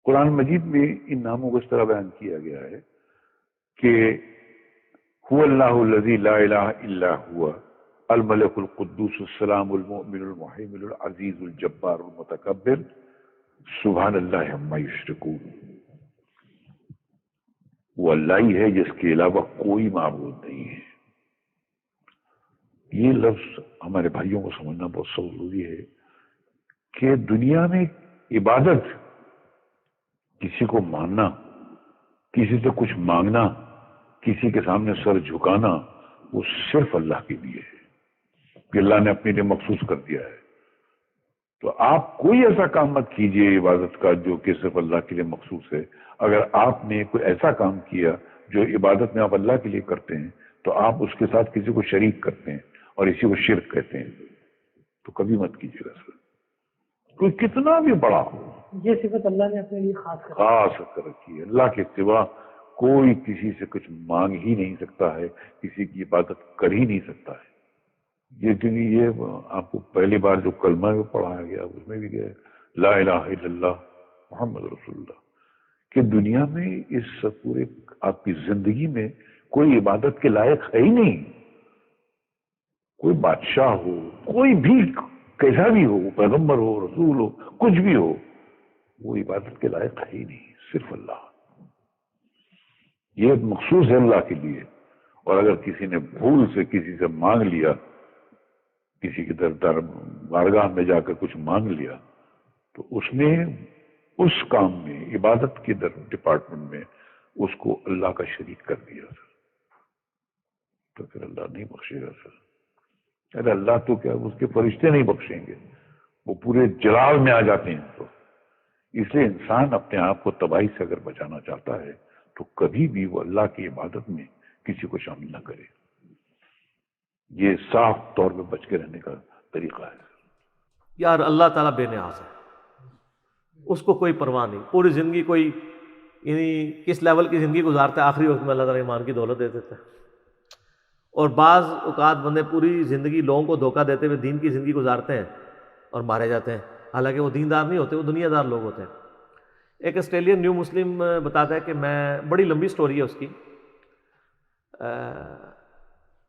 قرآن مجید میں ان ناموں کو اس طرح بیان کیا گیا ہے کہ هو اللہ الذی لا الہ الا هو الملک القدوس السلام المؤمن المحیمن العزیز الجبار المتکبر سبحان اللہ عما یشرکون. وہ اللہ ہی ہے جس کے علاوہ کوئی معبود نہیں ہے. یہ لفظ ہمارے بھائیوں کو سمجھنا بہت ضروری ہے کہ دنیا میں عبادت، کسی کو ماننا، کسی سے کچھ مانگنا، کسی کے سامنے سر جھکانا، وہ صرف اللہ کے لیے ہے کہ اللہ نے اپنے لیے مخصوص کر دیا ہے. تو آپ کوئی ایسا کام مت کیجئے عبادت کا جو کہ صرف اللہ کے لیے مخصوص ہے. اگر آپ نے کوئی ایسا کام کیا جو عبادت میں آپ اللہ کے لیے کرتے ہیں تو آپ اس کے ساتھ کسی کو شریک کرتے ہیں اور اسی کو شرک کہتے ہیں. تو کبھی مت کیجیے گا سر، کوئی کتنا بھی بڑا ہو. یہ صفت اللہ نے اپنے لیے خاص کر رکھی ہے. اللہ کے سوا کوئی کسی سے کچھ مانگ ہی نہیں سکتا ہے، کسی کی عبادت کر ہی نہیں سکتا ہے. یہ کیونکہ یہ آپ کو پہلی بار جو کلمہ میں پڑھایا گیا اس میں بھی گیا لا الہ الا اللہ محمد رسول اللہ، کہ دنیا میں اس پورے آپ کی زندگی میں کوئی عبادت کے لائق ہے ہی نہیں. کوئی بادشاہ ہو، کوئی بھی کیسا بھی ہو، پیغمبر ہو، رسول ہو، کچھ بھی ہو، وہ عبادت کے لائق ہے ہی نہیں، صرف اللہ. یہ مخصوص ہے اللہ کے لیے. اور اگر کسی نے بھول سے کسی سے مانگ لیا، کسی کی در بارگاہ میں جا کر کچھ مانگ لیا، تو اس نے اس کام میں عبادت کے ڈپارٹمنٹ میں اس کو اللہ کا شریک کر دیا سر. تو پھر اللہ نہیں بخشے گا سر. ارے اللہ تو کیا اس کے فرشتے نہیں بخشیں گے، وہ پورے جلال میں آ جاتے ہیں. تو اس لیے انسان اپنے آپ کو تباہی سے اگر بچانا چاہتا ہے تو کبھی بھی وہ اللہ کی عبادت میں کسی کو شامل نہ کرے. یہ صاف طور پہ بچ کے رہنے کا طریقہ ہے. یار اللہ تعالیٰ بے نیاز ہے، اس کو کوئی پرواہ نہیں. پوری زندگی کوئی یعنی کس لیول کی زندگی گزارتا ہے، آخری وقت میں اللہ تعالیٰ ایمان کی دولت دے دیتا ہے. اور بعض اوقات بندے پوری زندگی لوگوں کو دھوکہ دیتے ہوئے دین کی زندگی گزارتے ہیں اور مارے جاتے ہیں، حالانکہ وہ دیندار نہیں ہوتے، وہ دنیا دار لوگ ہوتے ہیں. ایک آسٹریلین نیو مسلم بتاتا ہے کہ میں، بڑی لمبی سٹوری ہے اس کی،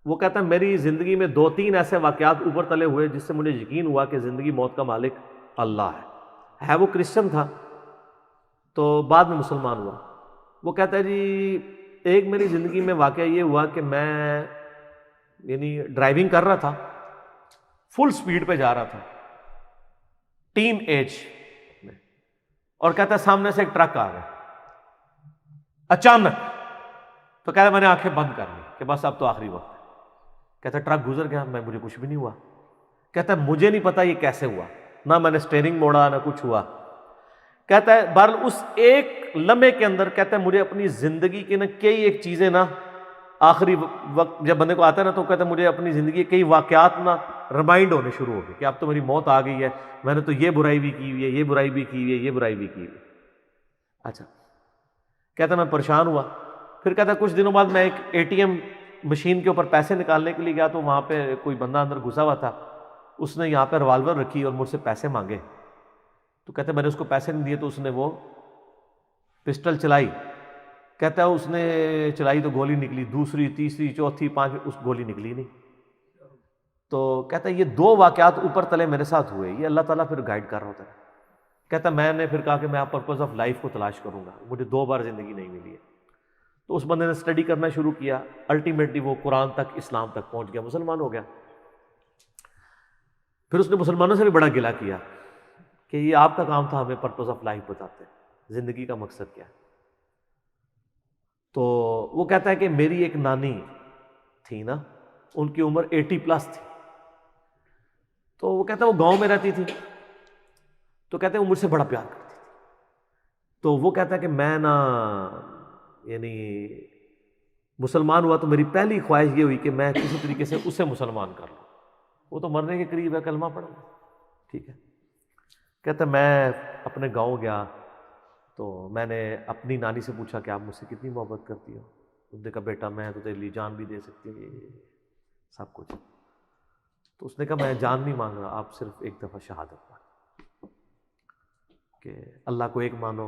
وہ کہتا ہے میری زندگی میں 2-3 ایسے واقعات اوپر تلے ہوئے جس سے مجھے یقین ہوا کہ زندگی موت کا مالک اللہ ہے. وہ کرسچن تھا تو بعد میں مسلمان ہوا. وہ کہتا ہے جی ایک میری زندگی میں واقعہ یہ ہوا کہ میں یعنی ڈرائیونگ کر رہا تھا، فل سپیڈ پہ جا رہا تھا ٹین ایج میں، اور کہتا ہے سامنے سے ایک ٹرک آ گیا اچانک. تو کہتا ہے میں نے آنکھیں بند کر لی کہ بس اب تو آخری وقت ہے. کہتا ہے ٹرک گزر گیا، مجھے کچھ بھی نہیں ہوا. کہتا ہے مجھے نہیں پتا یہ کیسے ہوا، نہ میں نے سٹیئرنگ موڑا نہ کچھ ہوا. کہتا ہے بہرحال اس ایک لمحے کے اندر کہتا ہے مجھے اپنی زندگی کی کئی ایک چیزیں آخری وقت جب بندے کو آتا ہے نا تو کہتا ہے مجھے اپنی زندگی کے کئی واقعات ریمائنڈ ہونے شروع ہو گئے کہ اب تو میری موت آ گئی ہے، میں نے تو یہ برائی بھی کی ہوئی ہے، یہ برائی بھی کی ہوئی ہے، یہ برائی بھی کی ہوئی ہے. اچھا کہتا ہے میں پریشان ہوا. پھر کہتا ہے کچھ دنوں بعد میں ایک ATM مشین کے اوپر پیسے نکالنے کے لیے گیا تو وہاں پہ کوئی بندہ اندر گھسا ہوا تھا. اس نے یہاں پہ ریوالور رکھی اور مجھ سے پیسے مانگے. تو کہتے ہیں میں نے اس کو پیسے نہیں دیے تو اس نے وہ پسٹل چلائی. کہتا ہے اس نے چلائی تو گولی نکلی، دوسری تیسری چوتھی پانچویں، اس گولی نکلی نہیں. تو کہتا ہے یہ 2 واقعات اوپر تلے میرے ساتھ ہوئے، یہ اللہ تعالیٰ پھر گائیڈ کر رہا ہوتا ہے. کہتا ہے میں نے پھر کہا کہ میں پرپز آف لائف کو تلاش کروں گا، مجھے 2 بار زندگی نہیں ملی ہے. تو اس بندے نے اسٹڈی کرنا شروع کیا، الٹیمیٹلی وہ قرآن تک، اسلام تک پہنچ گیا، مسلمان ہو گیا. پھر اس نے مسلمانوں سے بھی بڑا گلہ کیا کہ یہ آپ کا کام تھا ہمیں پرپز آف لائف بتاتے، زندگی کا مقصد کیا. تو وہ کہتا ہے کہ میری ایک نانی تھی نا، ان کی عمر 80+ تھی. تو وہ کہتا ہے وہ گاؤں میں رہتی تھی. تو کہتے ہیں وہ مجھ سے بڑا پیار کرتی تھی. تو وہ کہتا ہے کہ میں یعنی مسلمان ہوا تو میری پہلی خواہش یہ ہوئی کہ میں کسی طریقے سے اسے مسلمان کر لوں. وہ تو مرنے کے قریب ہے، کلمہ پڑھ لوں. ٹھیک ہے. کہتا ہے میں اپنے گاؤں گیا تو میں نے اپنی نانی سے پوچھا کہ آپ مجھ سے کتنی محبت کرتی ہو. اس نے کہا بیٹا میں تو تیرے لیے جان بھی دے سکتی ہوں، سب کچھ. تو اس نے کہا میں جان نہیں مانگ رہا، آپ صرف ایک دفعہ شہادت پڑھ کہ اللہ کو ایک مانو،